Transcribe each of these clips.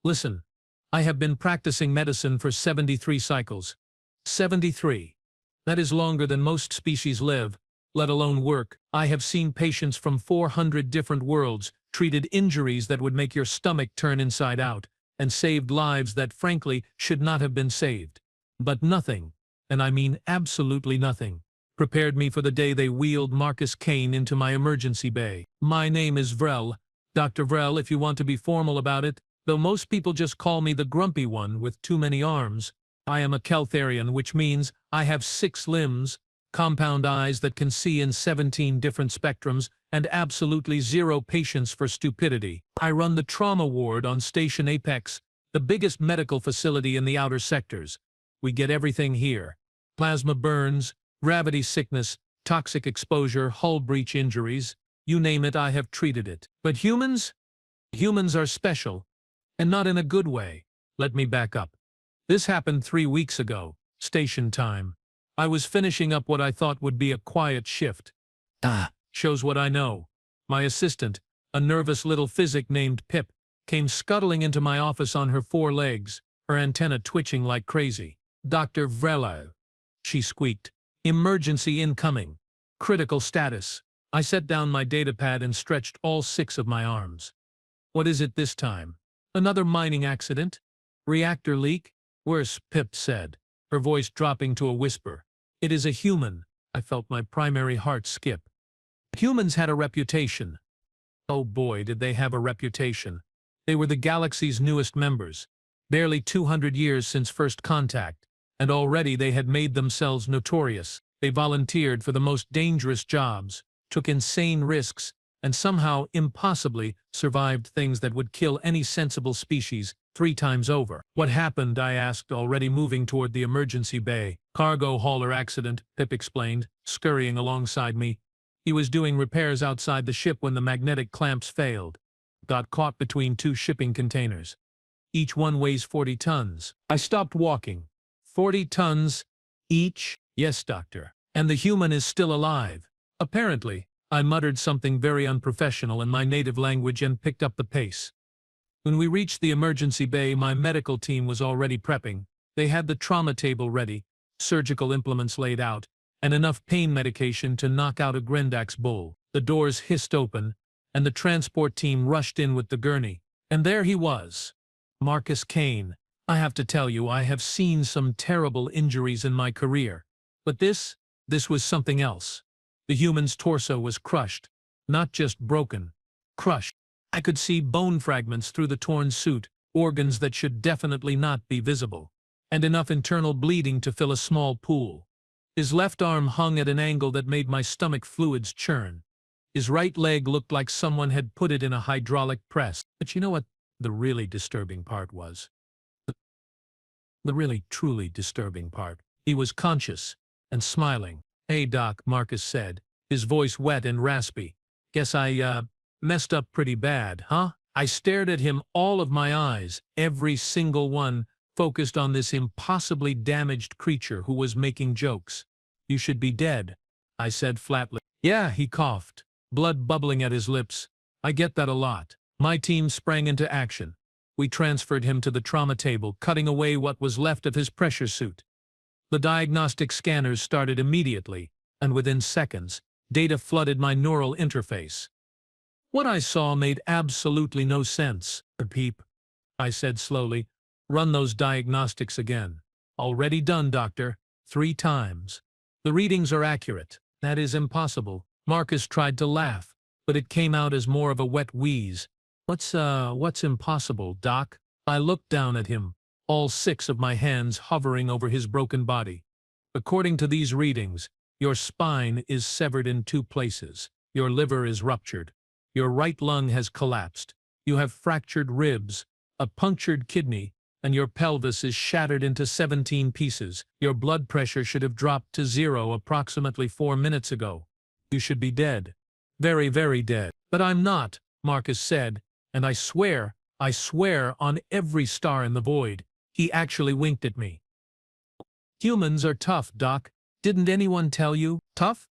Listen, I have been practicing medicine for 73 cycles. 73. That is longer than most species live, let alone work. I have seen patients from 400 different worlds, treated injuries that would make your stomach turn inside out, and saved lives that frankly should not have been saved. But nothing, and I mean absolutely nothing, prepared me for the day they wheeled Marcus Kane into my emergency bay. My name is Vrel, Dr. Vrel if you want to be formal about it, though most people just call me the grumpy one with too many arms. I am a Keltharian, which means I have 6 limbs, compound eyes that can see in 17 different spectrums, and absolutely zero patience for stupidity. I run the trauma ward on Station Apex, the biggest medical facility in the outer sectors. We get everything here. Plasma burns, gravity sickness, toxic exposure, hull breach injuries. You name it, I have treated it. But humans? Humans are special, and not in a good way. Let me back up. This happened 3 weeks ago, station time. I was finishing up what I thought would be a quiet shift. Shows what I know. My assistant, a nervous little physic named Pip, came scuttling into my office on her 4 legs, her antenna twitching like crazy. Dr. Vrela, she squeaked. Emergency incoming. Critical status. I set down my datapad and stretched all 6 of my arms. What is it this time? Another mining accident? Reactor leak? Worse, Pip said, her voice dropping to a whisper. It is a human. I felt my primary heart skip. Humans had a reputation. Oh boy, did they have a reputation. They were the galaxy's newest members. Barely 200 years since first contact, and already they had made themselves notorious. They volunteered for the most dangerous jobs, took insane risks, and somehow, impossibly, survived things that would kill any sensible species 3 times over. What happened, I asked, already moving toward the emergency bay. Cargo hauler accident, Pip explained, scurrying alongside me. He was doing repairs outside the ship when the magnetic clamps failed. Got caught between 2 shipping containers. Each one weighs 40 tons. I stopped walking. 40 tons each? Yes, doctor. And the human is still alive. Apparently. I muttered something very unprofessional in my native language and picked up the pace. When we reached the emergency bay, my medical team was already prepping. They had the trauma table ready, surgical implements laid out, and enough pain medication to knock out a Grendax bull. The doors hissed open, and the transport team rushed in with the gurney. And there he was, Marcus Kane. I have to tell you, I have seen some terrible injuries in my career. But this was something else. The human's torso was crushed, not just broken, crushed. I could see bone fragments through the torn suit, organs that should definitely not be visible, and enough internal bleeding to fill a small pool. His left arm hung at an angle that made my stomach fluids churn. His right leg looked like someone had put it in a hydraulic press. But you know what the really disturbing part was? The really, truly disturbing part. He was conscious and smiling. Hey, Doc, Marcus said, his voice wet and raspy. Guess I, messed up pretty bad, huh? I stared at him, all of my eyes, every single one, focused on this impossibly damaged creature who was making jokes. You should be dead, I said flatly. Yeah, he coughed, blood bubbling at his lips. I get that a lot. My team sprang into action. We transferred him to the trauma table, cutting away what was left of his pressure suit. The diagnostic scanners started immediately, and within seconds, data flooded my neural interface. What I saw made absolutely no sense. Peep, I said slowly. Run those diagnostics again. Already done, doctor. 3 times. The readings are accurate. That is impossible. Marcus tried to laugh, but it came out as more of a wet wheeze. What's impossible, doc? I looked down at him, all 6 of my hands hovering over his broken body. According to these readings, your spine is severed in 2 places. Your liver is ruptured. Your right lung has collapsed. You have fractured ribs, a punctured kidney, and your pelvis is shattered into 17 pieces. Your blood pressure should have dropped to 0 approximately 4 minutes ago. You should be dead. Very, very dead. But I'm not, Marcus said, and I swear on every star in the void. He actually winked at me. Humans are tough, Doc. Didn't anyone tell you? Tough?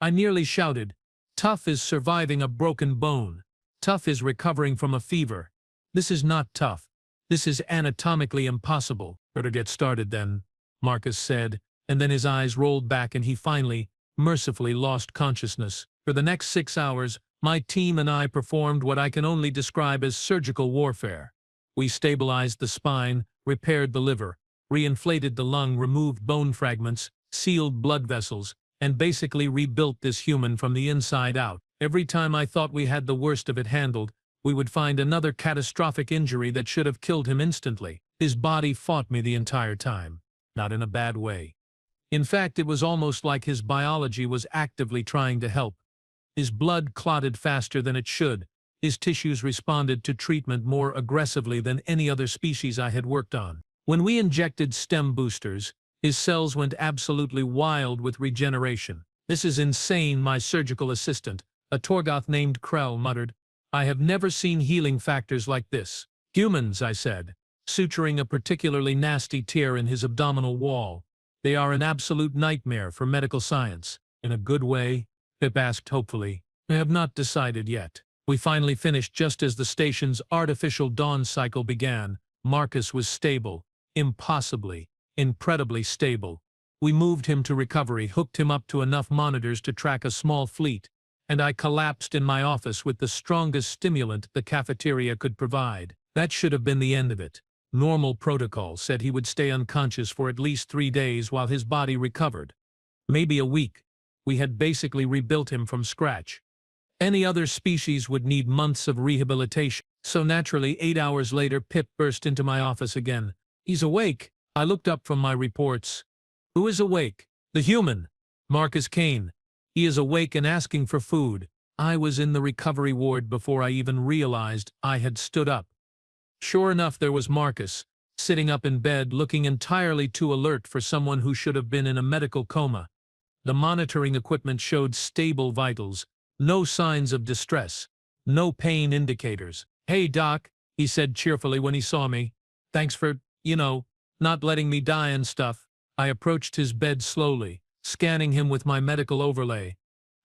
I nearly shouted. Tough is surviving a broken bone. Tough is recovering from a fever. This is not tough. This is anatomically impossible. Better get started then, Marcus said, and then his eyes rolled back and he finally, mercifully lost consciousness. For the next 6 hours, my team and I performed what I can only describe as surgical warfare. We stabilized the spine, repaired the liver, reinflated the lung, removed bone fragments, sealed blood vessels, and basically rebuilt this human from the inside out. Every time I thought we had the worst of it handled, we would find another catastrophic injury that should have killed him instantly. His body fought me the entire time, not in a bad way. In fact, it was almost like his biology was actively trying to help. His blood clotted faster than it should. His tissues responded to treatment more aggressively than any other species I had worked on. When we injected stem boosters, his cells went absolutely wild with regeneration. "This is insane," my surgical assistant, a Torgoth named Krell, muttered. "I have never seen healing factors like this." "Humans," I said, suturing a particularly nasty tear in his abdominal wall. "They are an absolute nightmare for medical science." "In a good way?" Pip asked hopefully. "I have not decided yet." We finally finished just as the station's artificial dawn cycle began. Marcus was stable. Impossibly, incredibly stable. We moved him to recovery, hooked him up to enough monitors to track a small fleet, and I collapsed in my office with the strongest stimulant the cafeteria could provide. That should have been the end of it. Normal protocol said he would stay unconscious for at least 3 days while his body recovered. Maybe a week. We had basically rebuilt him from scratch. Any other species would need months of rehabilitation. So naturally, 8 hours later, Pip burst into my office again. "He's awake." I looked up from my reports. "Who is awake?" "The human. Marcus Kane. He is awake and asking for food." I was in the recovery ward before I even realized I had stood up. Sure enough, there was Marcus, sitting up in bed, looking entirely too alert for someone who should have been in a medical coma. The monitoring equipment showed stable vitals, no signs of distress, no pain indicators. "Hey, Doc," he said cheerfully when he saw me. "Thanks for, not letting me die and stuff." I approached his bed slowly, scanning him with my medical overlay.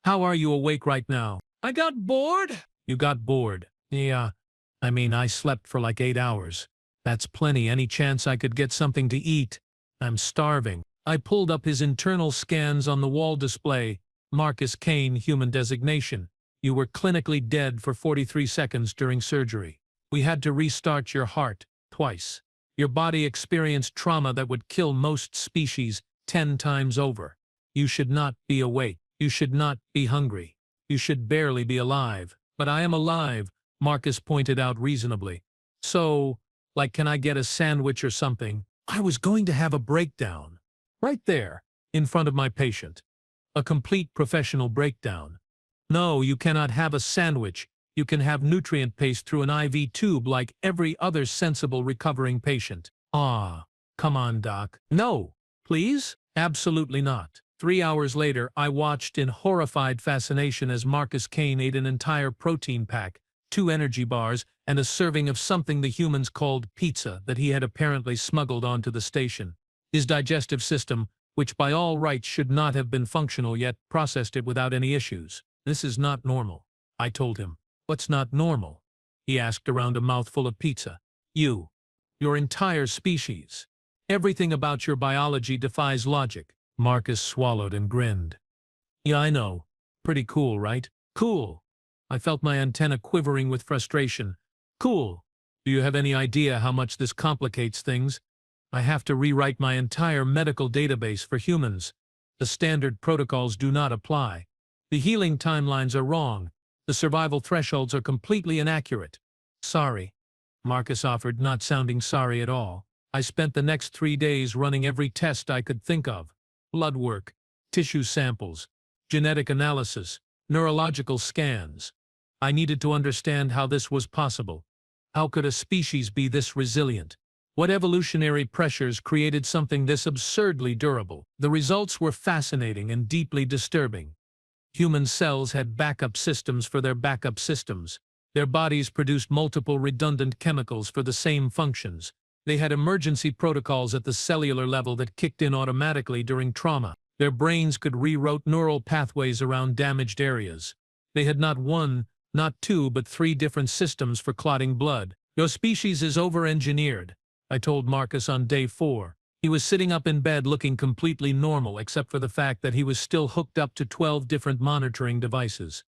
"How are you awake right now?" "I got bored." "You got bored?" "Yeah. I slept for like 8 hours. That's plenty. Any chance I could get something to eat? I'm starving." I pulled up his internal scans on the wall display. "Marcus Kane, human designation. You were clinically dead for 43 seconds during surgery. We had to restart your heart twice. Your body experienced trauma that would kill most species 10 times over. You should not be awake. You should not be hungry. You should barely be alive." "But I am alive," Marcus pointed out reasonably. "So, can I get a sandwich or something?" I was going to have a breakdown. Right there, in front of my patient. A complete professional breakdown. "No, you cannot have a sandwich. You can have nutrient paste through an IV tube like every other sensible recovering patient." "Ah, come on, Doc." "No, please? Absolutely not." 3 hours later, I watched in horrified fascination as Marcus Kane ate an entire protein pack, 2 energy bars, and a serving of something the humans called pizza that he had apparently smuggled onto the station. His digestive system, which by all rights should not have been functional yet, processed it without any issues. "This is not normal," I told him. "What's not normal?" he asked around a mouthful of pizza. "You. Your entire species. Everything about your biology defies logic." Marcus swallowed and grinned. "Yeah, I know. Pretty cool, right?" "Cool." I felt my antenna quivering with frustration. "Cool. Do you have any idea how much this complicates things? I have to rewrite my entire medical database for humans. The standard protocols do not apply. The healing timelines are wrong. The survival thresholds are completely inaccurate." "Sorry," Marcus offered, not sounding sorry at all. "I spent the next 3 days running every test I could think of. Blood work, tissue samples, genetic analysis, neurological scans. I needed to understand how this was possible. How could a species be this resilient? What evolutionary pressures created something this absurdly durable?" The results were fascinating and deeply disturbing. Human cells had backup systems for their backup systems. Their bodies produced multiple redundant chemicals for the same functions. They had emergency protocols at the cellular level that kicked in automatically during trauma. Their brains could reroute neural pathways around damaged areas. They had not 1, not 2, but 3 different systems for clotting blood. Your species is over-engineered, I told Marcus on day 4. He was sitting up in bed looking completely normal except for the fact that he was still hooked up to 12 different monitoring devices.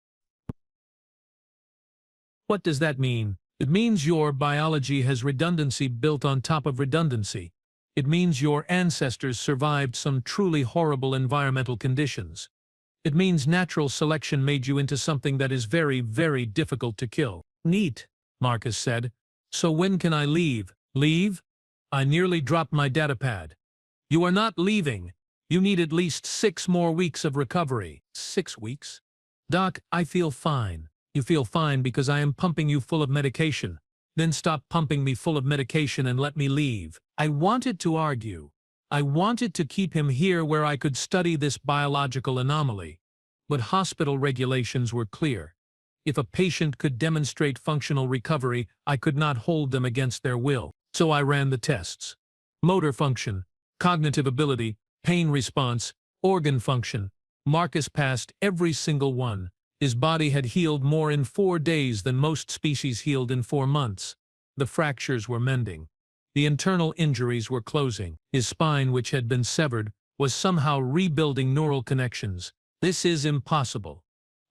What does that mean? It means your biology has redundancy built on top of redundancy. It means your ancestors survived some truly horrible environmental conditions. It means natural selection made you into something that is very, very difficult to kill. Neat, Marcus said. So when can I leave? Leave? I nearly dropped my datapad. You are not leaving. You need at least 6 more weeks of recovery. 6 weeks? Doc, I feel fine. You feel fine because I am pumping you full of medication. Then stop pumping me full of medication and let me leave. I wanted to argue. I wanted to keep him here where I could study this biological anomaly. But hospital regulations were clear. If a patient could demonstrate functional recovery, I could not hold them against their will. So I ran the tests. Motor function, cognitive ability, pain response, organ function. Marcus passed every single one. His body had healed more in 4 days than most species healed in 4 months. The fractures were mending. The internal injuries were closing. His spine, which had been severed, was somehow rebuilding neural connections. This is impossible,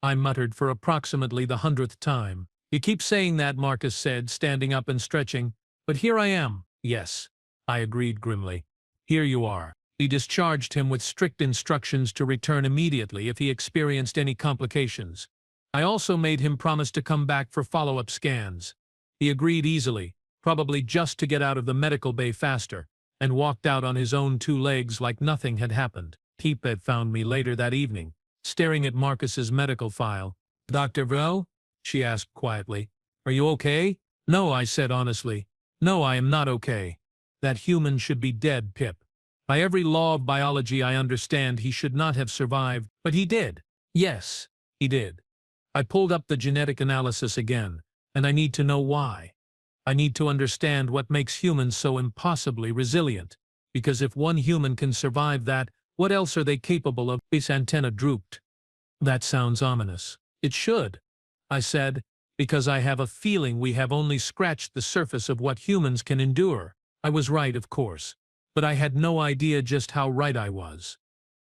I muttered for approximately the 100th time. You keep saying that, Marcus said, standing up and stretching. But here I am. Yes, I agreed grimly. Here you are. He discharged him with strict instructions to return immediately if he experienced any complications. I also made him promise to come back for follow-up scans. He agreed easily, probably just to get out of the medical bay faster, and walked out on his own 2 legs like nothing had happened. Pip had found me later that evening, staring at Marcus's medical file. Dr. Vrell? She asked quietly. Are you okay? No, I said honestly. No, I am not okay. That human should be dead, Pip. By every law of biology I understand he should not have survived, but he did. Yes, he did. I pulled up the genetic analysis again, and I need to know why. I need to understand what makes humans so impossibly resilient, because if one human can survive that, what else are they capable of? His antenna drooped. That sounds ominous. It should, I said, because I have a feeling we have only scratched the surface of what humans can endure. I was right, of course. But I had no idea just how right I was.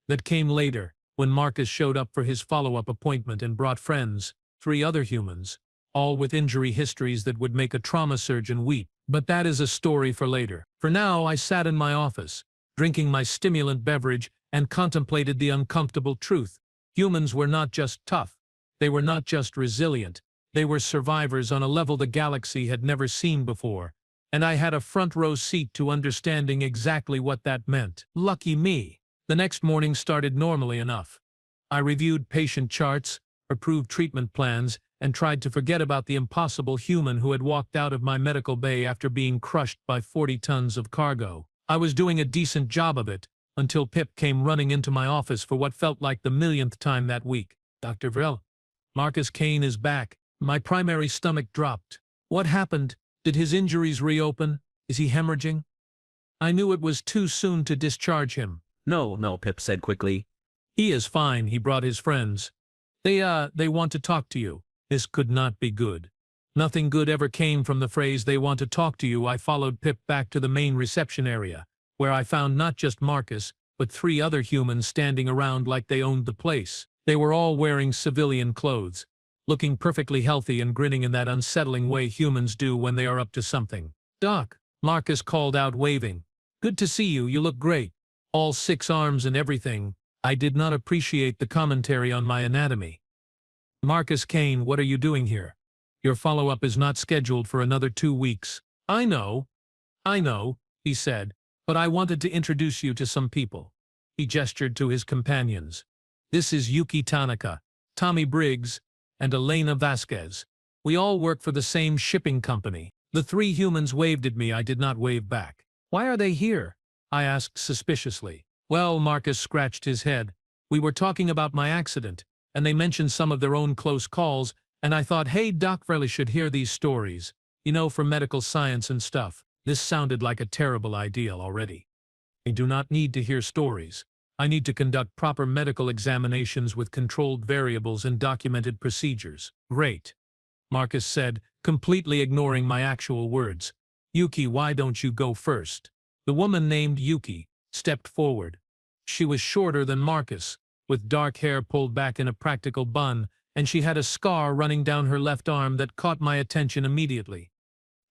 That came later, when Marcus showed up for his follow-up appointment and brought friends, 3 other humans, all with injury histories that would make a trauma surgeon weep. But that is a story for later. For now, I sat in my office, drinking my stimulant beverage, and contemplated the uncomfortable truth. Humans were not just tough. They were not just resilient. They were survivors on a level the galaxy had never seen before. And I had a front-row seat to understanding exactly what that meant. Lucky me. The next morning started normally enough. I reviewed patient charts, approved treatment plans, and tried to forget about the impossible human who had walked out of my medical bay after being crushed by 40 tons of cargo. I was doing a decent job of it, until Pip came running into my office for what felt like the millionth time that week. Dr. Vrell, Marcus Kane is back. My primary stomach dropped. What happened? Did his injuries reopen? Is he hemorrhaging? I knew it was too soon to discharge him. No, Pip said quickly. He is fine. He brought his friends. They want to talk to you. This could not be good. Nothing good ever came from the phrase "they want to talk to you." I followed Pip back to the main reception area, where I found not just Marcus, but 3 other humans standing around like they owned the place. They were all wearing civilian clothes, looking perfectly healthy and grinning in that unsettling way humans do when they are up to something. Doc, Marcus called out, waving. Good to see you. You look great. All 6 arms and everything. I did not appreciate the commentary on my anatomy. Marcus Kane, what are you doing here? Your follow-up is not scheduled for another 2 weeks. I know, he said, but I wanted to introduce you to some people. He gestured to his companions. This is Yuki Tanaka, Tommy Briggs, and Elena Vasquez. We all work for the same shipping company. The 3 humans waved at me. I did not wave back. Why are they here? I asked suspiciously. Well, Marcus scratched his head. We were talking about my accident, and they mentioned some of their own close calls, and I thought, hey, Doc really should hear these stories. You know, for medical science and stuff. This sounded like a terrible idea already. I do not need to hear stories. I need to conduct proper medical examinations with controlled variables and documented procedures. Great. Marcus said, completely ignoring my actual words. Yuki, why don't you go first? The woman named Yuki stepped forward. She was shorter than Marcus, with dark hair pulled back in a practical bun, and she had a scar running down her left arm that caught my attention immediately.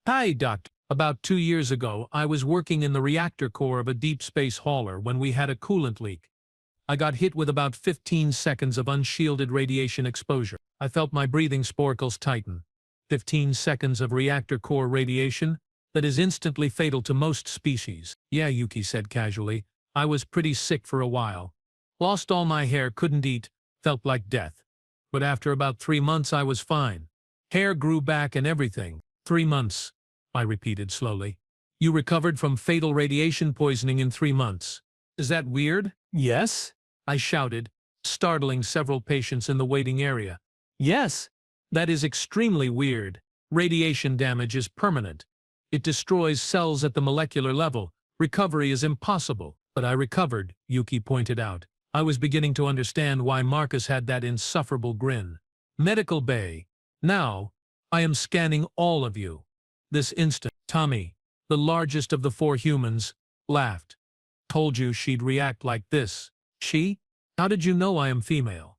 Hi, Doctor. About 2 years ago, I was working in the reactor core of a deep space hauler when we had a coolant leak. I got hit with about 15 seconds of unshielded radiation exposure. I felt my breathing sporacles tighten. 15 seconds of reactor core radiation? That is instantly fatal to most species. Yeah, Yuki said casually. I was pretty sick for a while. Lost all my hair, couldn't eat, felt like death. But after about 3 months I was fine. Hair grew back and everything. 3 months, I repeated slowly. You recovered from fatal radiation poisoning in 3 months. Is that weird? Yes? I shouted, startling several patients in the waiting area. Yes. That is extremely weird. Radiation damage is permanent. It destroys cells at the molecular level. Recovery is impossible. But I recovered, Yuki pointed out. I was beginning to understand why Marcus had that insufferable grin. Medical Bay. Now, I am scanning all of you. This instant, Tommy, the largest of the 4 humans, laughed. Told you she'd react like this. She? How did you know I am female?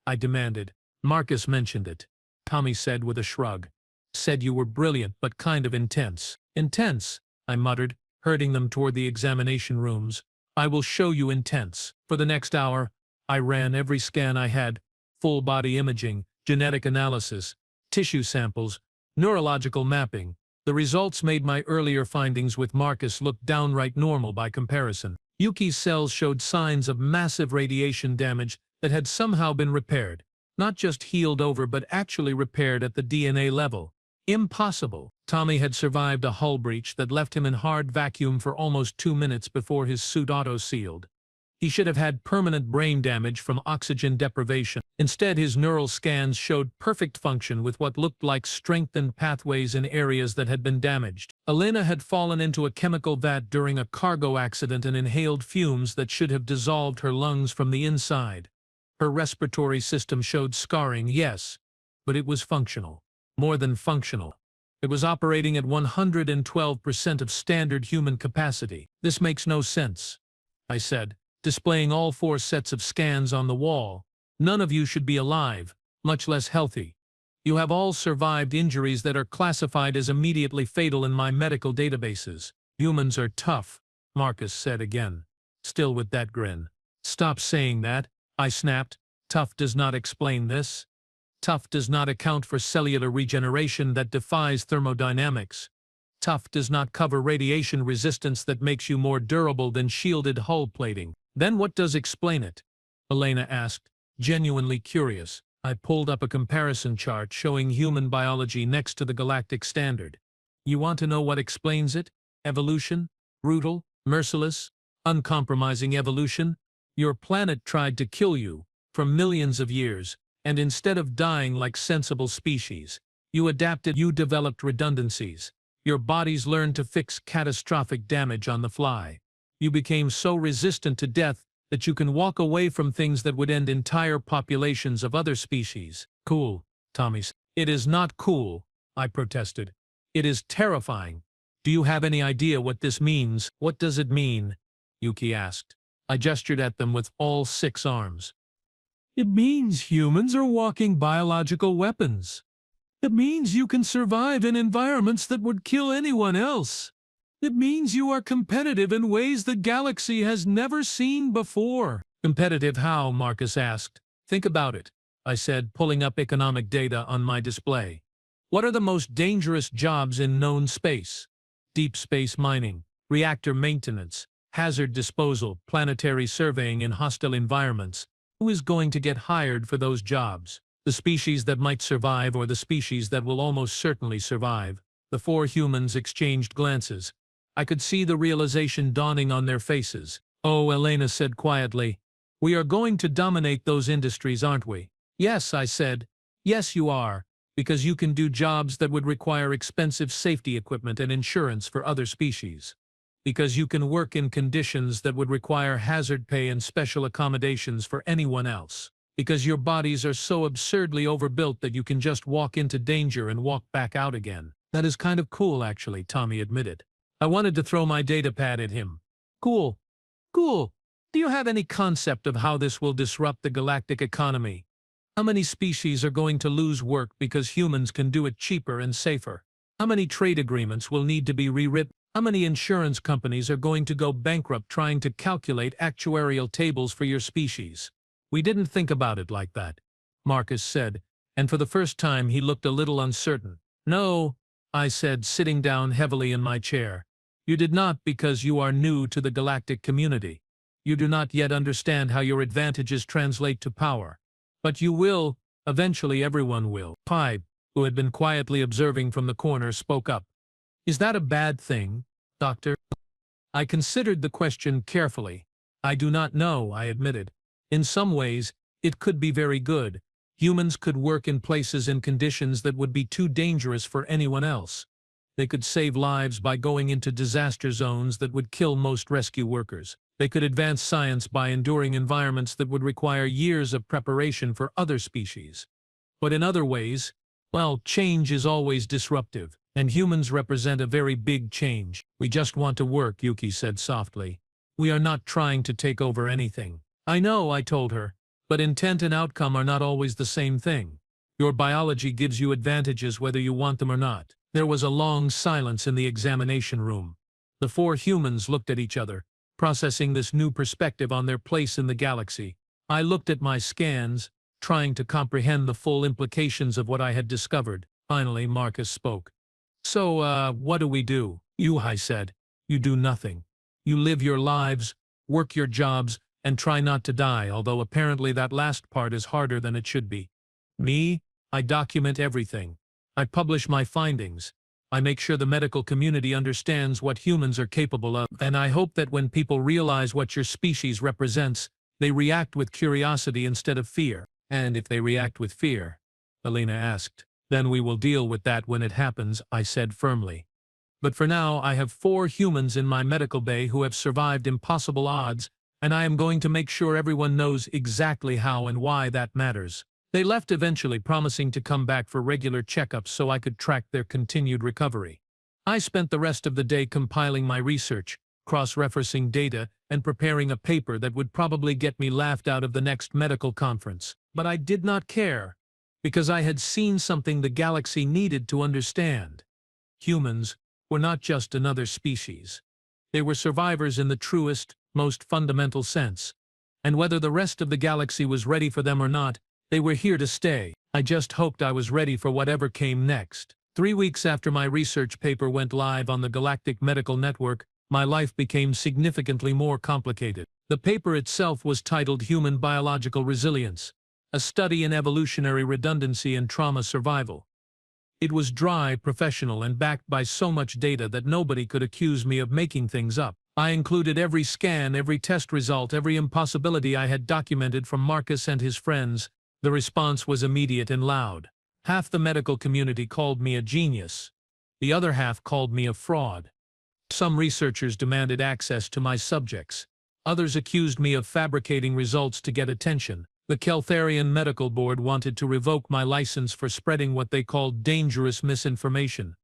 I demanded. Marcus mentioned it. Tommy said with a shrug. Said you were brilliant but kind of intense. Intense, I muttered, herding them toward the examination rooms. I will show you intense. For the next hour, I ran every scan I had, full body imaging, genetic analysis, tissue samples, neurological mapping. The results made my earlier findings with Marcus look downright normal by comparison. Yuki's cells showed signs of massive radiation damage that had somehow been repaired. Not just healed over but actually repaired at the DNA level. Impossible. Tommy had survived a hull breach that left him in hard vacuum for almost 2 minutes before his suit auto-sealed. He should have had permanent brain damage from oxygen deprivation. Instead, his neural scans showed perfect function with what looked like strengthened pathways in areas that had been damaged. Elena had fallen into a chemical vat during a cargo accident and inhaled fumes that should have dissolved her lungs from the inside. Her respiratory system showed scarring, yes, but it was functional. More than functional. It was operating at 112% of standard human capacity. This makes no sense, I said, displaying all 4 sets of scans on the wall. None of you should be alive, much less healthy. You have all survived injuries that are classified as immediately fatal in my medical databases. Humans are tough, Marcus said again, still with that grin. Stop saying that, I snapped. Tough does not explain this. Tough does not account for cellular regeneration that defies thermodynamics. Tough does not cover radiation resistance that makes you more durable than shielded hull plating. Then what does explain it? Elena asked, genuinely curious. I pulled up a comparison chart showing human biology next to the galactic standard. You want to know what explains it? Evolution? Brutal? Merciless? Uncompromising evolution? Your planet tried to kill you for millions of years, and instead of dying like sensible species, you adapted, you developed redundancies. Your bodies learned to fix catastrophic damage on the fly. You became so resistant to death that you can walk away from things that would end entire populations of other species. Cool, Tommy said. It is not cool, I protested. It is terrifying. Do you have any idea what this means? What does it mean? Yuki asked. I gestured at them with all 6 arms. It means humans are walking biological weapons. It means you can survive in environments that would kill anyone else. It means you are competitive in ways the galaxy has never seen before. Competitive how? Marcus asked. Think about it, I said, pulling up economic data on my display. What are the most dangerous jobs in known space? Deep space mining, reactor maintenance, hazard disposal, planetary surveying in hostile environments. Who is going to get hired for those jobs? The species that might survive or the species that will almost certainly survive? The 4 humans exchanged glances. I could see the realization dawning on their faces. Oh, Elena said quietly. We are going to dominate those industries, aren't we? Yes, I said. Yes, you are, because you can do jobs that would require expensive safety equipment and insurance for other species. Because you can work in conditions that would require hazard pay and special accommodations for anyone else. Because your bodies are so absurdly overbuilt that you can just walk into danger and walk back out again. That is kind of cool, actually, Tommy admitted. I wanted to throw my datapad at him. Cool. Cool. Do you have any concept of how this will disrupt the galactic economy? How many species are going to lose work because humans can do it cheaper and safer? How many trade agreements will need to be rewritten? How many insurance companies are going to go bankrupt trying to calculate actuarial tables for your species? We didn't think about it like that, Marcus said, and for the first time he looked a little uncertain. No, I said, sitting down heavily in my chair. You did not, because you are new to the galactic community. You do not yet understand how your advantages translate to power. But you will, eventually everyone will. Pipe, who had been quietly observing from the corner, spoke up. Is that a bad thing, Doctor? I considered the question carefully. I do not know, I admitted. In some ways, it could be very good. Humans could work in places and conditions that would be too dangerous for anyone else. They could save lives by going into disaster zones that would kill most rescue workers. They could advance science by enduring environments that would require years of preparation for other species. But in other ways, well, change is always disruptive, and humans represent a very big change. We just want to work, Yuki said softly. We are not trying to take over anything. I know, I told her, but intent and outcome are not always the same thing. Your biology gives you advantages whether you want them or not. There was a long silence in the examination room. The four humans looked at each other, processing this new perspective on their place in the galaxy. I looked at my scans, trying to comprehend the full implications of what I had discovered. Finally, Marcus spoke. So, what do we do? I said. You do nothing. You live your lives, work your jobs, and try not to die, although apparently that last part is harder than it should be. Me? I document everything. I publish my findings. I make sure the medical community understands what humans are capable of, and I hope that when people realize what your species represents, they react with curiosity instead of fear. And if they react with fear, Alina asked, then we will deal with that when it happens, I said firmly. But for now, I have 4 humans in my medical bay who have survived impossible odds, and I am going to make sure everyone knows exactly how and why that matters. They left eventually, promising to come back for regular checkups so I could track their continued recovery. I spent the rest of the day compiling my research, cross-referencing data, and preparing a paper that would probably get me laughed out of the next medical conference. But I did not care, because I had seen something the galaxy needed to understand. Humans were not just another species. They were survivors in the truest, most fundamental sense. And whether the rest of the galaxy was ready for them or not, they were here to stay. I just hoped I was ready for whatever came next. 3 weeks after my research paper went live on the Galactic Medical Network, my life became significantly more complicated. The paper itself was titled Human Biological Resilience, a study in evolutionary redundancy and trauma survival. It was dry, professional, and backed by so much data that nobody could accuse me of making things up. I included every scan, every test result, every impossibility I had documented from Marcus and his friends. The response was immediate and loud. Half the medical community called me a genius. The other half called me a fraud. Some researchers demanded access to my subjects. Others accused me of fabricating results to get attention. The Keltharian Medical Board wanted to revoke my license for spreading what they called dangerous misinformation.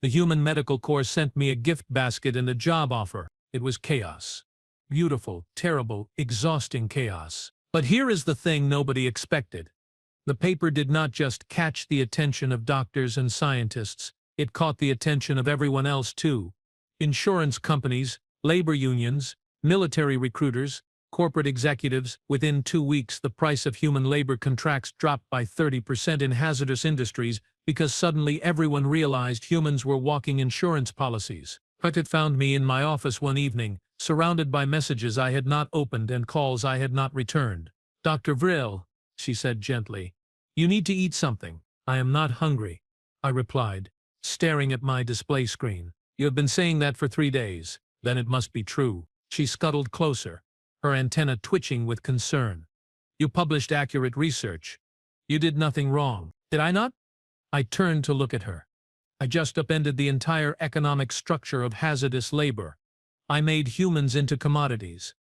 The Human Medical Corps sent me a gift basket and a job offer. It was chaos. Beautiful, terrible, exhausting chaos. But here is the thing nobody expected. The paper did not just catch the attention of doctors and scientists, it caught the attention of everyone else too. Insurance companies, labor unions, military recruiters, corporate executives. Within 2 weeks, the price of human labor contracts dropped by 30% in hazardous industries because suddenly everyone realized humans were walking insurance policies. But it found me in my office one evening, surrounded by messages I had not opened and calls I had not returned. Dr. Vril, she said gently, you need to eat something. I am not hungry, I replied, staring at my display screen. You have been saying that for 3 days. Then it must be true. She scuttled closer, her antenna twitching with concern. You published accurate research. You did nothing wrong. Did I not? I turned to look at her. I just upended the entire economic structure of hazardous labor. I made humans into commodities.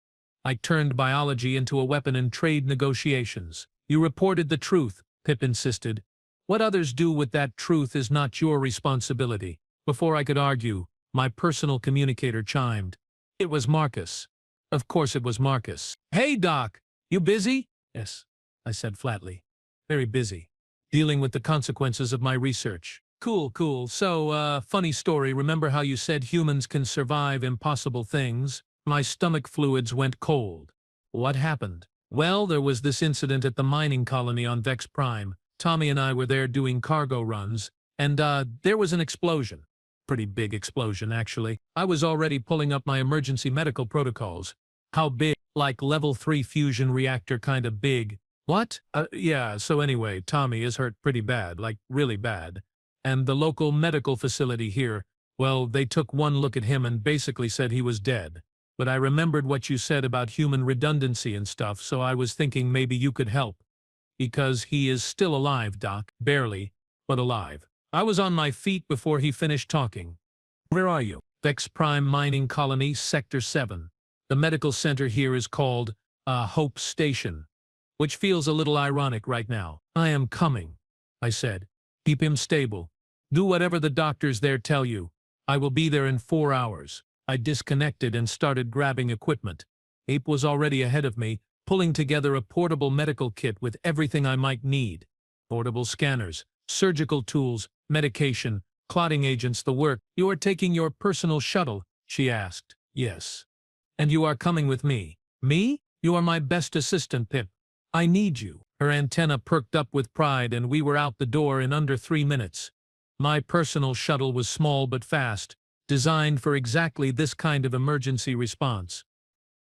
I turned biology into a weapon in trade negotiations. You reported the truth, Pip insisted. What others do with that truth is not your responsibility. Before I could argue, my personal communicator chimed. It was Marcus. Of course it was Marcus. Hey, Doc, you busy? Yes, I said flatly. Very busy. Dealing with the consequences of my research. Cool. So, funny story. Remember how you said humans can survive impossible things? My stomach fluids went cold. What happened? Well, there was this incident at the mining colony on Vex Prime. Tommy and I were there doing cargo runs, and, there was an explosion. Pretty big explosion, actually. I was already pulling up my emergency medical protocols. How big? Like level 3 fusion reactor kind of big. What? Yeah, so anyway, Tommy is hurt pretty bad, like really bad. And the local medical facility here, well, they took one look at him and basically said he was dead. But I remembered what you said about human redundancy and stuff, so I was thinking maybe you could help. Because he is still alive, Doc. Barely, but alive. I was on my feet before he finished talking. Where are you? Vex Prime Mining Colony, Sector 7. The medical center here is called, Hope Station. Which feels a little ironic right now. I am coming, I said. Keep him stable. Do whatever the doctors there tell you. I will be there in 4 hours. I disconnected and started grabbing equipment. Ape was already ahead of me, pulling together a portable medical kit with everything I might need. Portable scanners, surgical tools, medication, clotting agents, the work. You are taking your personal shuttle, she asked. Yes. And you are coming with me. Me? You are my best assistant, Pip. I need you. Her antenna perked up with pride and we were out the door in under 3 minutes. My personal shuttle was small but fast, designed for exactly this kind of emergency response.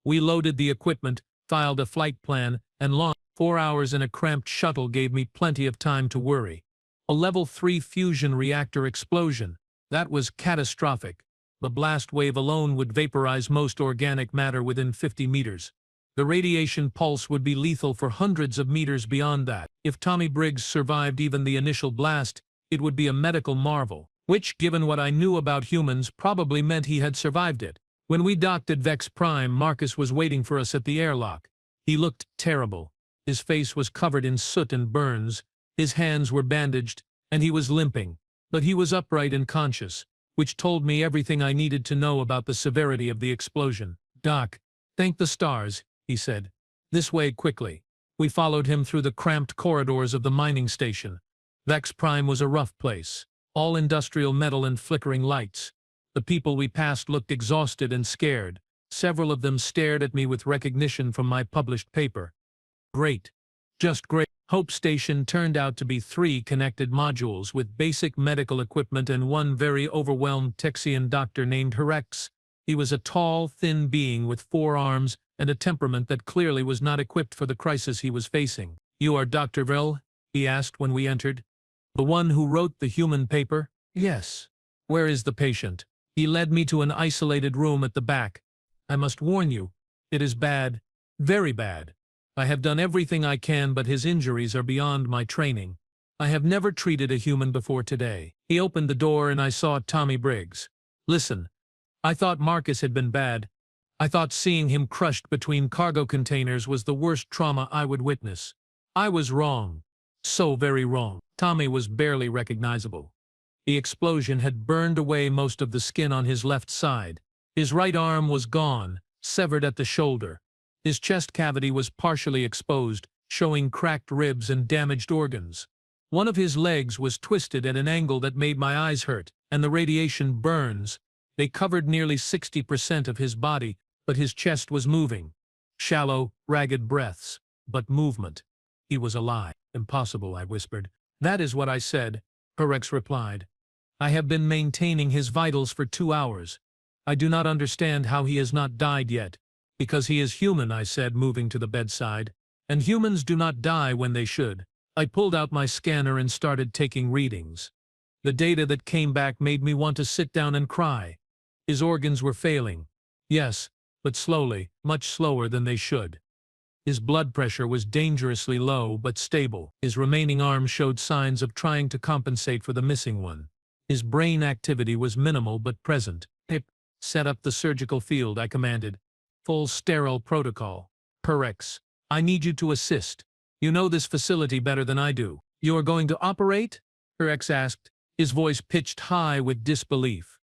We loaded the equipment, filed a flight plan, and launched. 4 hours in a cramped shuttle gave me plenty of time to worry. A level 3 fusion reactor explosion. That was catastrophic. The blast wave alone would vaporize most organic matter within 50 meters. The radiation pulse would be lethal for hundreds of meters beyond that. If Tommy Briggs survived even the initial blast, it would be a medical marvel, which, given what I knew about humans, probably meant he had survived it. When we docked at Vex Prime, Marcus was waiting for us at the airlock. He looked terrible. His face was covered in soot and burns, his hands were bandaged, and he was limping. But he was upright and conscious, which told me everything I needed to know about the severity of the explosion. Doc, thank the stars, he said. This way quickly. We followed him through the cramped corridors of the mining station. Vex Prime was a rough place, all industrial metal and flickering lights. The people we passed looked exhausted and scared. Several of them stared at me with recognition from my published paper. Great. Just great. Hope Station turned out to be 3 connected modules with basic medical equipment and one very overwhelmed Texian doctor named Herex. He was a tall, thin being with 4 arms and a temperament that clearly was not equipped for the crisis he was facing. You are Dr. Vril? He asked when we entered. The one who wrote the human paper? Yes. Where is the patient? He led me to an isolated room at the back. I must warn you, it is bad, very bad. I have done everything I can, but his injuries are beyond my training. I have never treated a human before today. He opened the door and I saw Tommy Briggs. Listen, I thought Marcus had been bad. I thought seeing him crushed between cargo containers was the worst trauma I would witness. I was wrong. So very wrong. Tommy was barely recognizable. The explosion had burned away most of the skin on his left side. His right arm was gone, severed at the shoulder. His chest cavity was partially exposed, showing cracked ribs and damaged organs. One of his legs was twisted at an angle that made my eyes hurt, and the radiation burns. They covered nearly 60% of his body, but his chest was moving. Shallow, ragged breaths, but movement. He was alive. Impossible, I whispered. That is what I said, Herex replied. I have been maintaining his vitals for 2 hours. I do not understand how he has not died yet. Because he is human, I said, moving to the bedside. And humans do not die when they should. I pulled out my scanner and started taking readings. The data that came back made me want to sit down and cry. His organs were failing. Yes, but slowly, much slower than they should. His blood pressure was dangerously low but stable. His remaining arm showed signs of trying to compensate for the missing one. His brain activity was minimal but present. Pip, set up the surgical field, I commanded. Full sterile protocol. Herex, I need you to assist. You know this facility better than I do. You are going to operate? Rex asked, his voice pitched high with disbelief.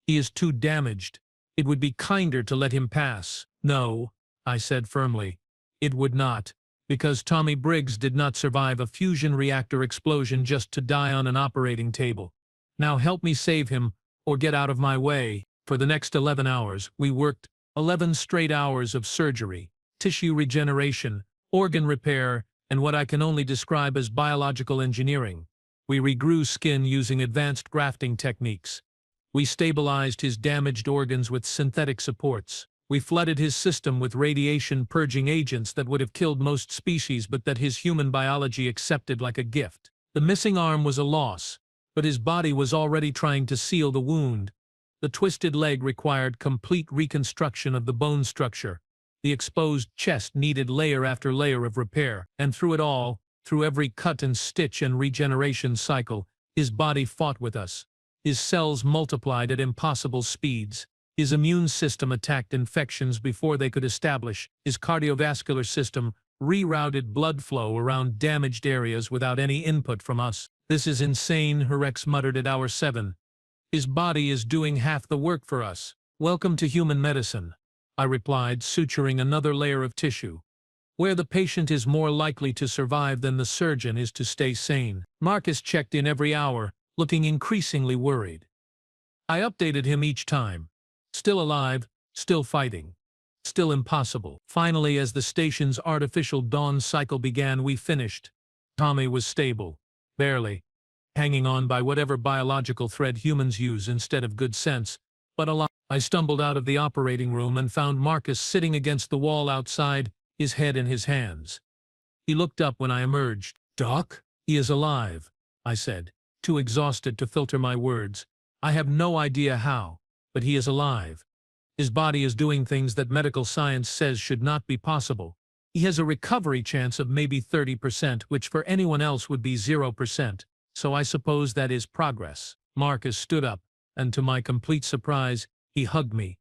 He is too damaged. It would be kinder to let him pass. No, I said firmly. It would not, because Tommy Briggs did not survive a fusion reactor explosion just to die on an operating table. Now help me save him, or get out of my way. For the next 11 hours, we worked 11 straight hours of surgery, tissue regeneration, organ repair, and what I can only describe as biological engineering. We regrew skin using advanced grafting techniques. We stabilized his damaged organs with synthetic supports. We flooded his system with radiation-purging agents that would have killed most species but that his human biology accepted like a gift. The missing arm was a loss, but his body was already trying to seal the wound. The twisted leg required complete reconstruction of the bone structure. The exposed chest needed layer after layer of repair, and through it all, through every cut and stitch and regeneration cycle, his body fought with us. His cells multiplied at impossible speeds. His immune system attacked infections before they could establish. His cardiovascular system rerouted blood flow around damaged areas without any input from us. This is insane, Rex muttered at hour 7. His body is doing half the work for us. Welcome to human medicine, I replied, suturing another layer of tissue. Where the patient is more likely to survive than the surgeon is to stay sane. Marcus checked in every hour, looking increasingly worried. I updated him each time. Still alive, still fighting. Still impossible. Finally, as the station's artificial dawn cycle began, we finished. Tommy was stable. Barely. Hanging on by whatever biological thread humans use instead of good sense, but alive. I stumbled out of the operating room and found Marcus sitting against the wall outside, his head in his hands. He looked up when I emerged. Doc? He is alive, I said, too exhausted to filter my words. I have no idea how, but he is alive. His body is doing things that medical science says should not be possible. He has a recovery chance of maybe 30%, which for anyone else would be 0%, so I suppose that is progress. Marcus stood up, and to my complete surprise, he hugged me.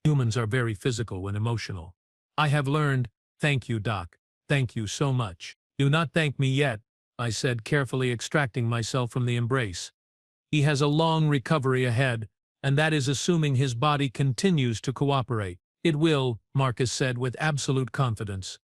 Humans are very physical and emotional. I have learned. Thank you, Doc. Thank you so much. Do not thank me yet, I said, carefully extracting myself from the embrace. He has a long recovery ahead, and that is assuming his body continues to cooperate. It will, Marcus said with absolute confidence.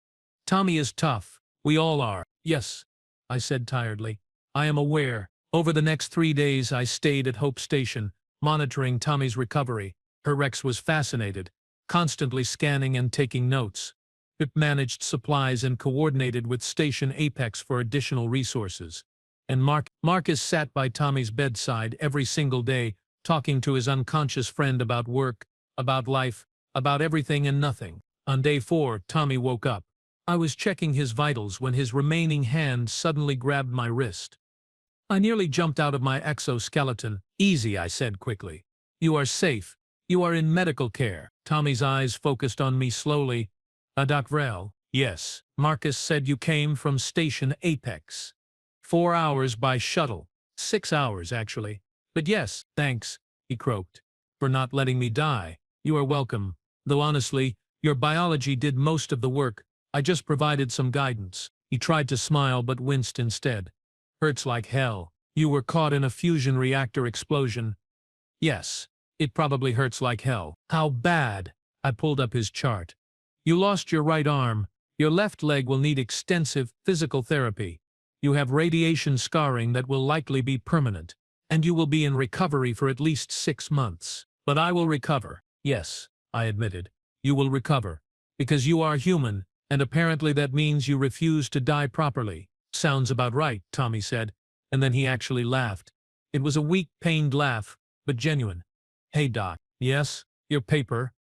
Tommy is tough. We all are. Yes, I said tiredly. I am aware. Over the next 3 days I stayed at Hope Station, monitoring Tommy's recovery. Rex was fascinated, constantly scanning and taking notes. It managed supplies and coordinated with Station Apex for additional resources. And Marcus sat by Tommy's bedside every single day, talking to his unconscious friend about work, about life, about everything and nothing. On day 4, Tommy woke up. I was checking his vitals when his remaining hand suddenly grabbed my wrist. I nearly jumped out of my exoskeleton. Easy, I said quickly. You are safe. You are in medical care. Tommy's eyes focused on me slowly. Doc Vrel? Yes. Marcus said you came from Station Apex. 4 hours by shuttle. 6 hours, actually. But yes, thanks, he croaked, for not letting me die. You are welcome. Though honestly, your biology did most of the work. I just provided some guidance. He tried to smile but winced instead. Hurts like hell. You were caught in a fusion reactor explosion. Yes, it probably hurts like hell. How bad? I pulled up his chart. You lost your right arm. Your left leg will need extensive physical therapy. You have radiation scarring that will likely be permanent, and you will be in recovery for at least 6 months. But I will recover. Yes, I admitted. You will recover. Because you are human, and apparently that means you refuse to die properly. Sounds about right, Tommy said, and then he actually laughed. It was a weak, pained laugh, but genuine. Hey, Doc. Yes? Your paper?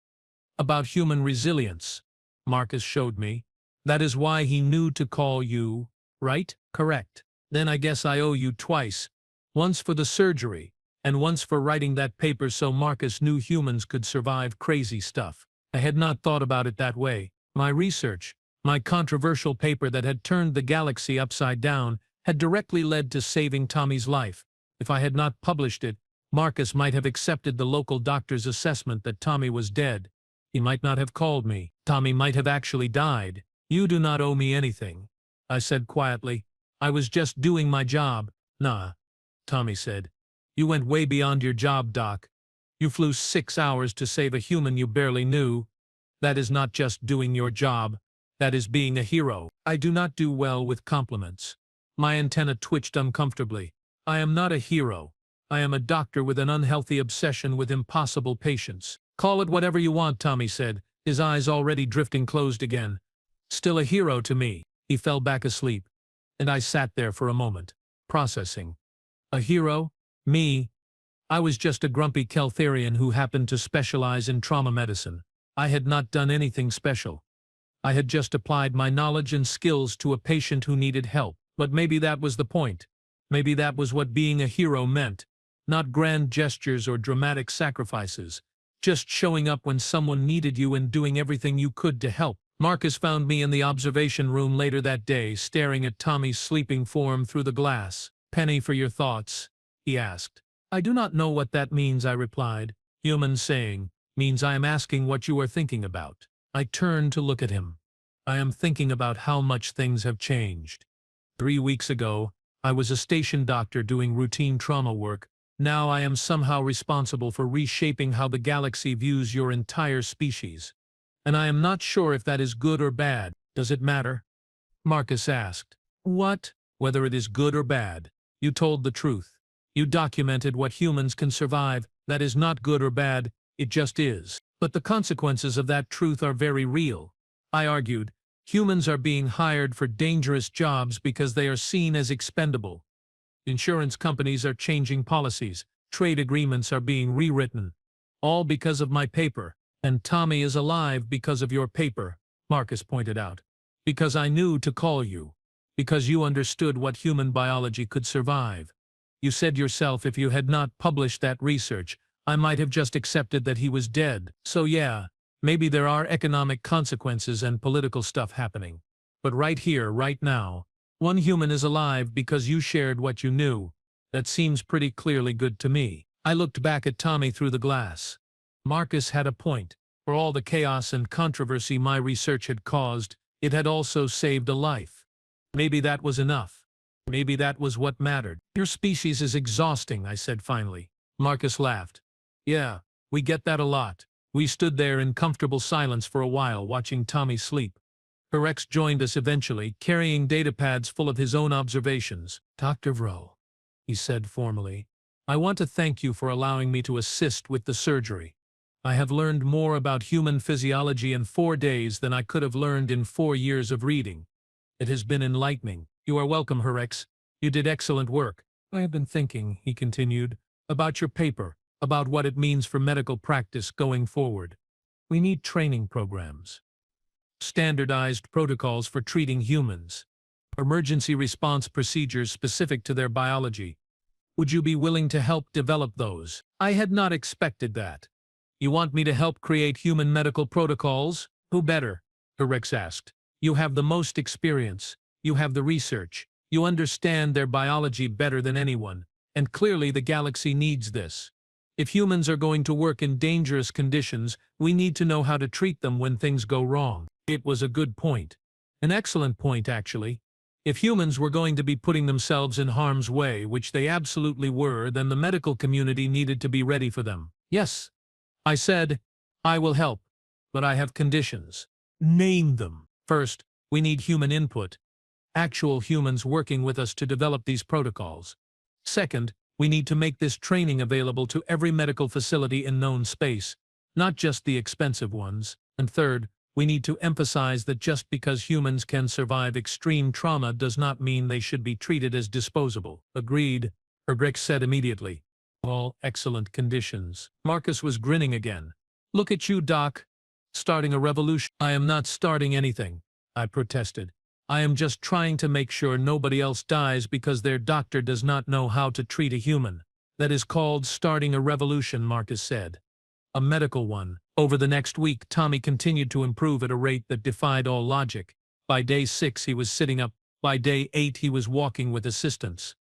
About human resilience. Marcus showed me. That is why he knew to call you, right? Correct. Then I guess I owe you twice. Once for the surgery, and once for writing that paper so Marcus knew humans could survive crazy stuff. I had not thought about it that way. My research, my controversial paper that had turned the galaxy upside down, had directly led to saving Tommy's life. If I had not published it, Marcus might have accepted the local doctor's assessment that Tommy was dead. He might not have called me. Tommy might have actually died. You do not owe me anything. I said quietly. I was just doing my job. Nah, Tommy said. You went way beyond your job, Doc. You flew 6 hours to save a human you barely knew. That is not just doing your job. That is being a hero. I do not do well with compliments. My antenna twitched uncomfortably. I am not a hero. I am a doctor with an unhealthy obsession with impossible patients. Call it whatever you want, Tommy said, his eyes already drifting closed again. Still a hero to me. He fell back asleep, and I sat there for a moment, processing. A hero? Me? I was just a grumpy Keltharian who happened to specialize in trauma medicine. I had not done anything special. I had just applied my knowledge and skills to a patient who needed help. But maybe that was the point. Maybe that was what being a hero meant. Not grand gestures or dramatic sacrifices. Just showing up when someone needed you and doing everything you could to help. Marcus found me in the observation room later that day, staring at Tommy's sleeping form through the glass. "Penny for your thoughts?" he asked. "I do not know what that means," I replied. "Human saying means I am asking what you are thinking about." I turned to look at him. "I am thinking about how much things have changed. 3 weeks ago, I was a station doctor doing routine trauma work. Now I am somehow responsible for reshaping how the galaxy views your entire species. And I am not sure if that is good or bad. Does it matter?" Marcus asked. "What? Whether it is good or bad. You told the truth. You documented what humans can survive. That is not good or bad, it just is. But the consequences of that truth are very real," I argued. "Humans are being hired for dangerous jobs because they are seen as expendable. Insurance companies are changing policies. Trade agreements are being rewritten. All because of my paper. And Tommy is alive because of your paper," Marcus pointed out. "Because I knew to call you. Because you understood what human biology could survive. You said yourself if you had not published that research, I might have just accepted that he was dead. So yeah, maybe there are economic consequences and political stuff happening. But right here, right now, one human is alive because you shared what you knew. That seems pretty clearly good to me." I looked back at Tommy through the glass. Marcus had a point. For all the chaos and controversy my research had caused, it had also saved a life. Maybe that was enough. Maybe that was what mattered. "Your species is exhausting," I said finally. Marcus laughed. "Yeah, we get that a lot." We stood there in comfortable silence for a while, watching Tommy sleep. Rex joined us eventually, carrying datapads full of his own observations. "Dr. Vro," he said formally, "I want to thank you for allowing me to assist with the surgery. I have learned more about human physiology in 4 days than I could have learned in 4 years of reading. It has been enlightening." "You are welcome, Rex. You did excellent work." "I have been thinking," he continued, "about your paper, about what it means for medical practice going forward. We need training programs. Standardized protocols for treating humans. Emergency response procedures specific to their biology. Would you be willing to help develop those?" I had not expected that. "You want me to help create human medical protocols? Who better?" Rex asked. "You have the most experience. You have the research. You understand their biology better than anyone. And clearly the galaxy needs this. If humans are going to work in dangerous conditions, we need to know how to treat them when things go wrong." It was a good point. An excellent point, actually. If humans were going to be putting themselves in harm's way, which they absolutely were, then the medical community needed to be ready for them. "Yes," I said, "I will help. But I have conditions." "Name them." "First, we need human input. Actual humans working with us to develop these protocols. Second, we need to make this training available to every medical facility in known space, not just the expensive ones. And third, we need to emphasize that just because humans can survive extreme trauma does not mean they should be treated as disposable." "Agreed," Rex said immediately. "All excellent conditions." Marcus was grinning again. "Look at you, Doc. Starting a revolution." "I am not starting anything," I protested. "I am just trying to make sure nobody else dies because their doctor does not know how to treat a human." "That is called starting a revolution," Marcus said. "A medical one." Over the next week, Tommy continued to improve at a rate that defied all logic. By day 6, he was sitting up. By day 8, he was walking with assistance.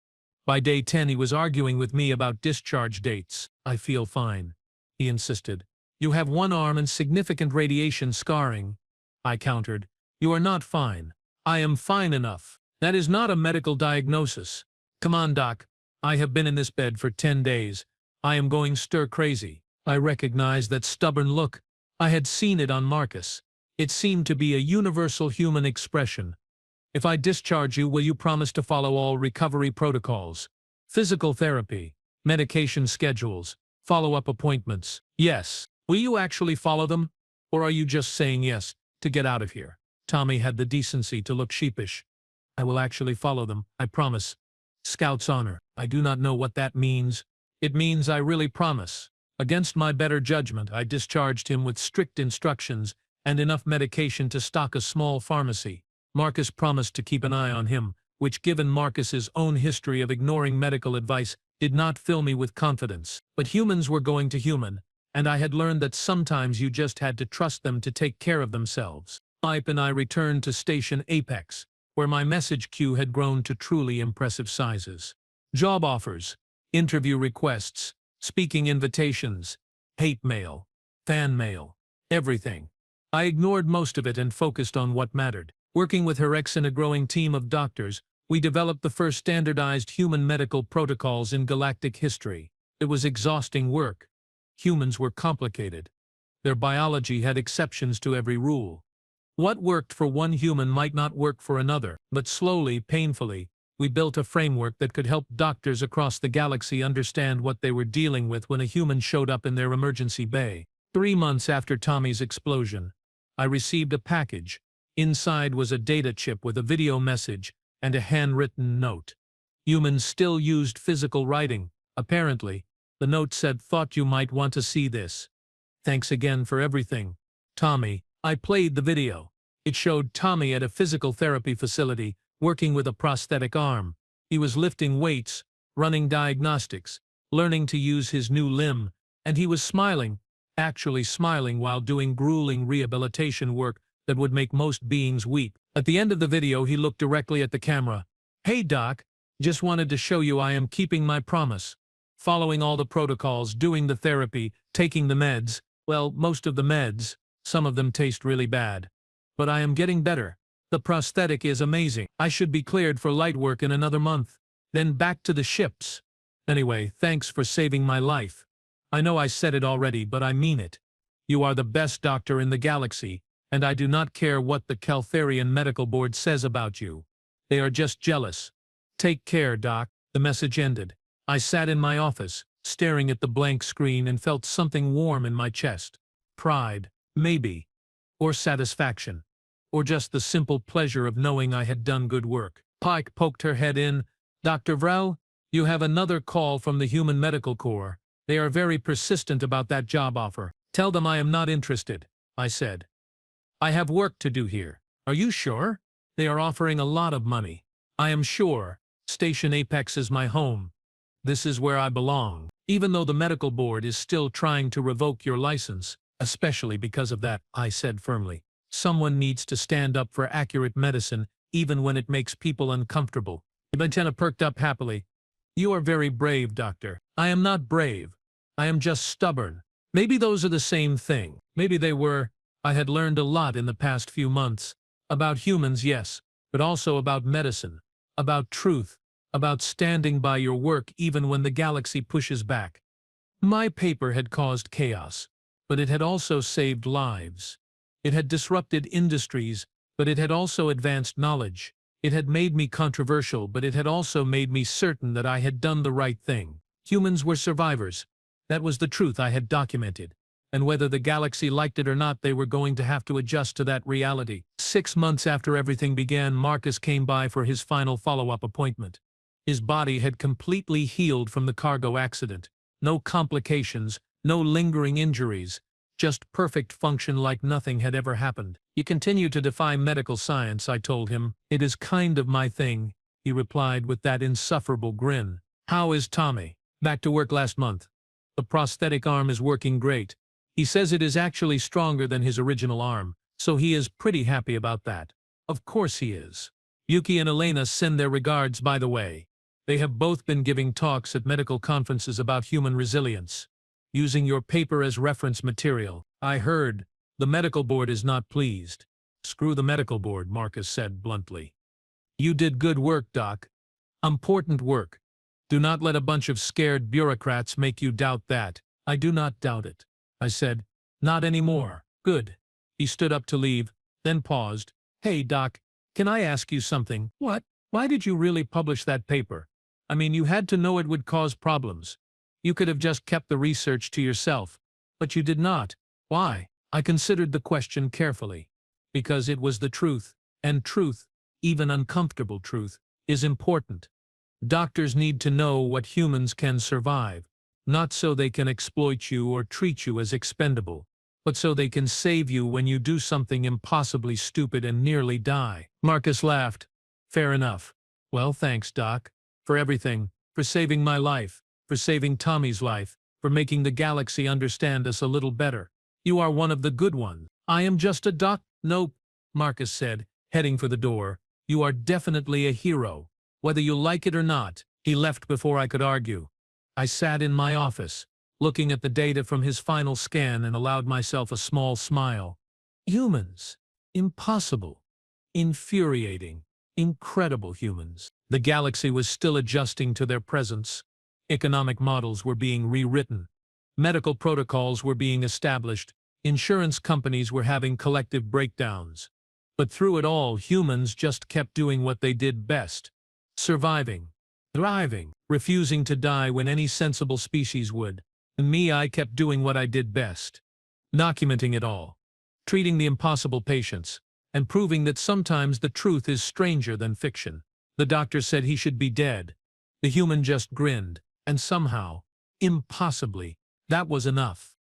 By day 10, he was arguing with me about discharge dates. "I feel fine," he insisted. "You have one arm and significant radiation scarring," I countered. "You are not fine." I am fine enough. That is not a medical diagnosis. Come on, doc. I have been in this bed for 10 days. I am going stir-crazy. I recognized that stubborn look. I had seen it on Marcus. It seemed to be a universal human expression. If I discharge you, will you promise to follow all recovery protocols? Physical therapy, medication schedules, follow-up appointments. Yes. Will you actually follow them? Or are you just saying yes to get out of here? Tommy had the decency to look sheepish. I will actually follow them, I promise. Scout's honor. I do not know what that means. It means I really promise. Against my better judgment, I discharged him with strict instructions and enough medication to stock a small pharmacy. Marcus promised to keep an eye on him, which, given Marcus's own history of ignoring medical advice, did not fill me with confidence. But humans were going to human, and I had learned that sometimes you just had to trust them to take care of themselves. Pipe and I returned to Station Apex, where my message queue had grown to truly impressive sizes. Job offers, interview requests, speaking invitations, hate mail, fan mail, everything. I ignored most of it and focused on what mattered. Working with Herex and a growing team of doctors, we developed the first standardized human medical protocols in galactic history. It was exhausting work. Humans were complicated. Their biology had exceptions to every rule. What worked for one human might not work for another, but slowly, painfully, we built a framework that could help doctors across the galaxy understand what they were dealing with when a human showed up in their emergency bay. 3 months after Tommy's explosion, I received a package. Inside was a data chip with a video message and a handwritten note. Humans still used physical writing, apparently. The note said, "Thought you might want to see this. Thanks again for everything. Tommy." I played the video. It showed Tommy at a physical therapy facility, working with a prosthetic arm. He was lifting weights, running diagnostics, learning to use his new limb, and he was smiling, actually smiling while doing grueling rehabilitation work that would make most beings weep. At the end of the video, he looked directly at the camera. "Hey doc, just wanted to show you I am keeping my promise. Following all the protocols, doing the therapy, taking the meds. Well, most of the meds. Some of them taste really bad. But I am getting better. The prosthetic is amazing. I should be cleared for light work in another month. Then back to the ships. Anyway, thanks for saving my life. I know I said it already, but I mean it. You are the best doctor in the galaxy, and I do not care what the Caltharian Medical Board says about you. They are just jealous. Take care, Doc." The message ended. I sat in my office, staring at the blank screen, and felt something warm in my chest. Pride, maybe. Or satisfaction. Or just the simple pleasure of knowing I had done good work. Pike poked her head in. "Dr. Vrel, you have another call from the Human Medical Corps. They are very persistent about that job offer." "Tell them I am not interested," I said. "I have work to do here." "Are you sure? They are offering a lot of money." "I am sure. Station Apex is my home. This is where I belong. Even though the medical board is still trying to revoke your license, especially because of that," I said firmly. "Someone needs to stand up for accurate medicine, even when it makes people uncomfortable." The lieutenant perked up happily. "You are very brave, doctor." "I am not brave. I am just stubborn." Maybe those are the same thing. Maybe they were. I had learned a lot in the past few months. About humans, yes, but also about medicine, about truth, about standing by your work even when the galaxy pushes back. My paper had caused chaos, but it had also saved lives. It had disrupted industries, but it had also advanced knowledge. It had made me controversial, but it had also made me certain that I had done the right thing. Humans were survivors. That was the truth I had documented. And whether the galaxy liked it or not, they were going to have to adjust to that reality. 6 months after everything began, Marcus came by for his final follow-up appointment. His body had completely healed from the cargo accident. No complications, no lingering injuries, just perfect function like nothing had ever happened. "You continue to defy medical science," I told him. "It is kind of my thing," he replied with that insufferable grin. "How is Tommy?" "Back to work last month. The prosthetic arm is working great. He says it is actually stronger than his original arm, so he is pretty happy about that." Of course he is. Yuki and Elena send their regards, by the way. They have both been giving talks at medical conferences about human resilience, using your paper as reference material. I heard. The medical board is not pleased. Screw the medical board, Marcus said bluntly. You did good work, Doc. Important work. Do not let a bunch of scared bureaucrats make you doubt that. I do not doubt it, I said. Not anymore. Good. He stood up to leave, then paused. Hey, Doc, can I ask you something? What? Why did you really publish that paper? I mean, you had to know it would cause problems. You could have just kept the research to yourself, but you did not. Why? I considered the question carefully. Because it was the truth, and truth, even uncomfortable truth, is important. Doctors need to know what humans can survive, not so they can exploit you or treat you as expendable, but so they can save you when you do something impossibly stupid and nearly die. Marcus laughed. Fair enough. Well, thanks, Doc, for everything, for saving my life, for saving Tommy's life, for making the galaxy understand us a little better. You are one of the good ones. I am just a doc. Nope, Marcus said, heading for the door. You are definitely a hero, whether you like it or not. He left before I could argue. I sat in my office, looking at the data from his final scan, and allowed myself a small smile. Humans. Impossible. Infuriating. Incredible humans. The galaxy was still adjusting to their presence. Economic models were being rewritten. Medical protocols were being established. Insurance companies were having collective breakdowns. But through it all, humans just kept doing what they did best. Surviving. Thriving. Refusing to die when any sensible species would. And me, I kept doing what I did best. Documenting it all. Treating the impossible patients. And proving that sometimes the truth is stranger than fiction. The doctor said he should be dead. The human just grinned. And somehow, impossibly, that was enough.